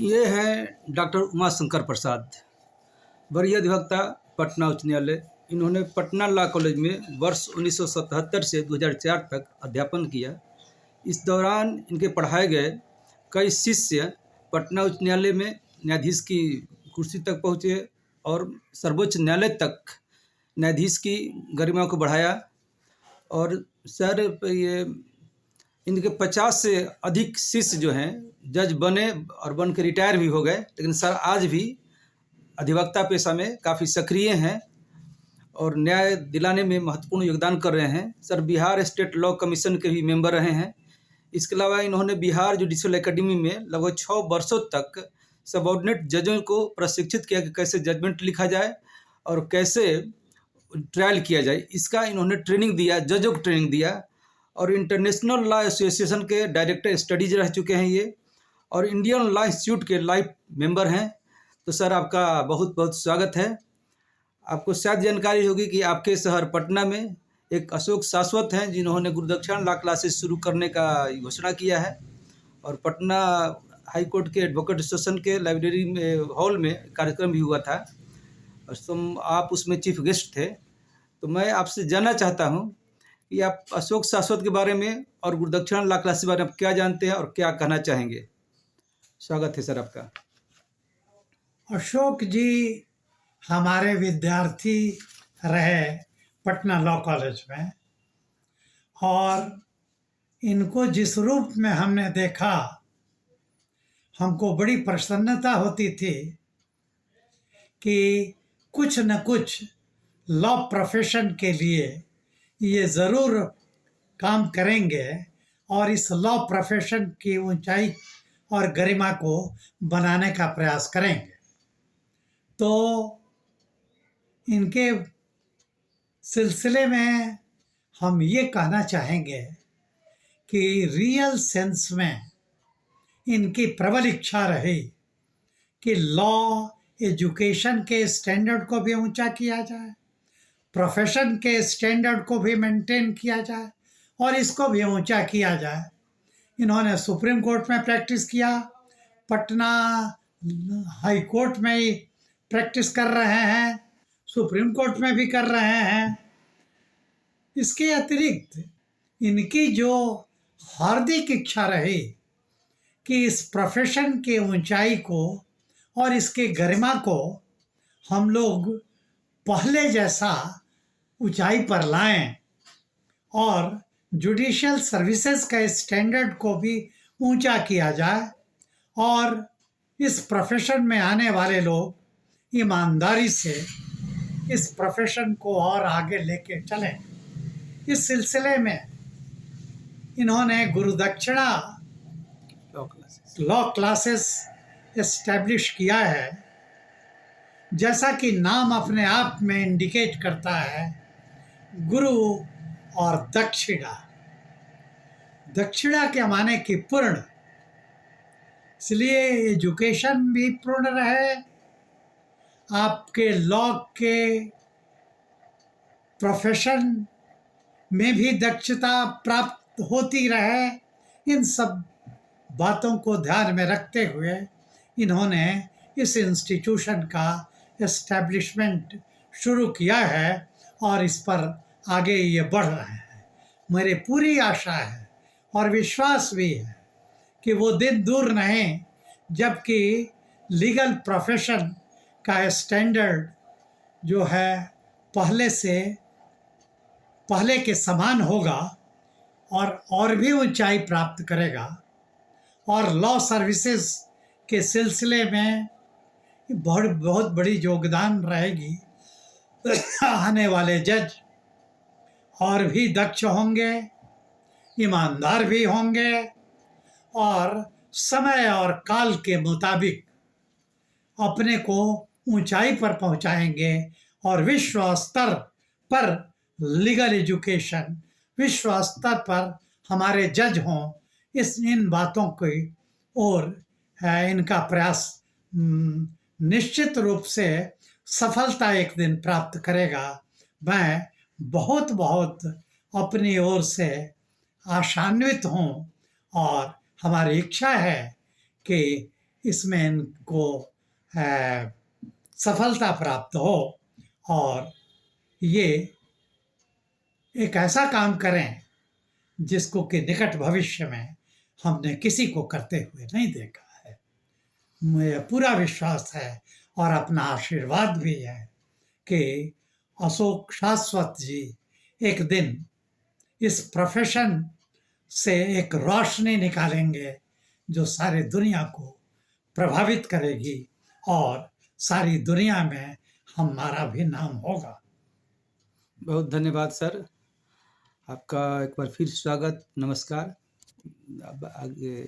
ये हैं डॉक्टर उमा शंकर प्रसाद, वरीय अधिवक्ता, पटना उच्च न्यायालय। इन्होंने पटना लॉ कॉलेज में वर्ष 1977 से 2004 तक अध्यापन किया। इस दौरान इनके पढ़ाए गए कई शिष्य पटना उच्च न्यायालय में न्यायाधीश की कुर्सी तक पहुँचे और सर्वोच्च न्यायालय तक न्यायाधीश की गरिमा को बढ़ाया। और सर ये इनके 50 से अधिक शिष्य जो हैं जज बने और बन के रिटायर भी हो गए, लेकिन सर आज भी अधिवक्ता पेशा में काफ़ी सक्रिय हैं और न्याय दिलाने में महत्वपूर्ण योगदान कर रहे हैं। Sir Bihar state law commission के भी मेंबर रहे हैं। इसके अलावा इन्होंने बिहार जुडिशियल एकेडमी में लगभग 6 वर्षों तक सबऑर्डिनेट जजों को प्रशिक्षित किया कि कैसे जजमेंट लिखा जाए और कैसे ट्रायल किया जाए। इसका इन्होंने ट्रेनिंग दिया, जजों को ट्रेनिंग दिया। और इंटरनेशनल लॉ एसोसिएशन के डायरेक्टर स्टडीज रह चुके हैं ये, और इंडियन लॉ इंस्टीट्यूट के लाइफ मेंबर हैं। तो सर आपका बहुत बहुत स्वागत है। आपको शायद जानकारी होगी कि आपके शहर पटना में एक अशोक शाश्वत हैं जिन्होंने गुरुदक्षिणा लॉ क्लासेस शुरू करने का घोषणा किया है। और पटना हाई कोर्ट के एडवोकेट एसोसिएशन के लाइब्रेरी में हॉल में कार्यक्रम भी हुआ था और आप उसमें चीफ गेस्ट थे। तो मैं आपसे जानना चाहता हूँ कि आप अशोक शाश्वत के बारे में और गुरुदक्षिणा लॉ क्लासेस के बारे में क्या जानते हैं और क्या कहना चाहेंगे। स्वागत है सर आपका। अशोक जी हमारे विद्यार्थी रहे पटना लॉ कॉलेज में, और इनको जिस रूप में हमने देखा हमको बड़ी प्रसन्नता होती थी कि कुछ न कुछ लॉ प्रोफेशन के लिए ये ज़रूर काम करेंगे और इस लॉ प्रोफेशन की ऊंचाई और गरिमा को बनाने का प्रयास करेंगे। तो इनके सिलसिले में हम ये कहना चाहेंगे कि रियल सेंस में इनकी प्रबल इच्छा रही कि लॉ एजुकेशन के स्टैंडर्ड को भी ऊंचा किया जाए, प्रोफेशन के स्टैंडर्ड को भी मेंटेन किया जाए और इसको भी ऊंचा किया जाए। इन्होंने सुप्रीम कोर्ट में प्रैक्टिस किया, पटना हाई कोर्ट में ही प्रैक्टिस कर रहे हैं, सुप्रीम कोर्ट में भी कर रहे हैं। इसके अतिरिक्त इनकी जो हार्दिक इच्छा रही कि इस प्रोफेशन के ऊंचाई को और इसके गरिमा को हम लोग पहले जैसा ऊंचाई पर लाएं और जुडिशियल सर्विसेज का स्टैंडर्ड को भी ऊंचा किया जाए और इस प्रोफेशन में आने वाले लोग ईमानदारी से इस प्रोफेशन को और आगे लेके चलें। इस सिलसिले में इन्होंने गुरुदक्षिणा लॉ क्लासेस एस्टैब्लिश किया है। जैसा कि नाम अपने आप में इंडिकेट करता है, गुरु और दक्षिणा। दक्षिणा के माने कि पूर्ण, इसलिए एजुकेशन भी पूर्ण रहे, आपके लॉ के प्रोफेशन में भी दक्षता प्राप्त होती रहे। इन सब बातों को ध्यान में रखते हुए इन्होंने इस इंस्टीट्यूशन का एस्टैब्लिशमेंट शुरू किया है और इस पर आगे ये बढ़ रहे हैं। मेरी पूरी आशा है और विश्वास भी है कि वो दिन दूर नहीं जबकि लीगल प्रोफेशन का स्टैंडर्ड जो है पहले के समान होगा और भी ऊंचाई प्राप्त करेगा। और लॉ सर्विसेज के सिलसिले में बहुत बड़ी योगदान रहेगी। आने वाले जज और भी दक्ष होंगे, ईमानदार भी होंगे और समय और काल के मुताबिक अपने को ऊंचाई पर पहुंचाएंगे और विश्व स्तर पर लीगल एजुकेशन, विश्व स्तर पर हमारे जज हों, इन बातों की ओर इनका प्रयास निश्चित रूप से सफलता एक दिन प्राप्त करेगा। मैं बहुत बहुत अपनी ओर से आशान्वित हूँ और हमारी इच्छा है कि इसमें इनको सफलता प्राप्त हो और ये एक ऐसा काम करें जिसको कि निकट भविष्य में हमने किसी को करते हुए नहीं देखा है। मुझे पूरा विश्वास है और अपना आशीर्वाद भी है कि अशोक शाश्वत जी एक दिन इस प्रोफेशन से एक रोशनी निकालेंगे जो सारी दुनिया को प्रभावित करेगी और सारी दुनिया में हमारा भी नाम होगा। बहुत धन्यवाद सर, आपका एक बार फिर स्वागत, नमस्कार। अब आगे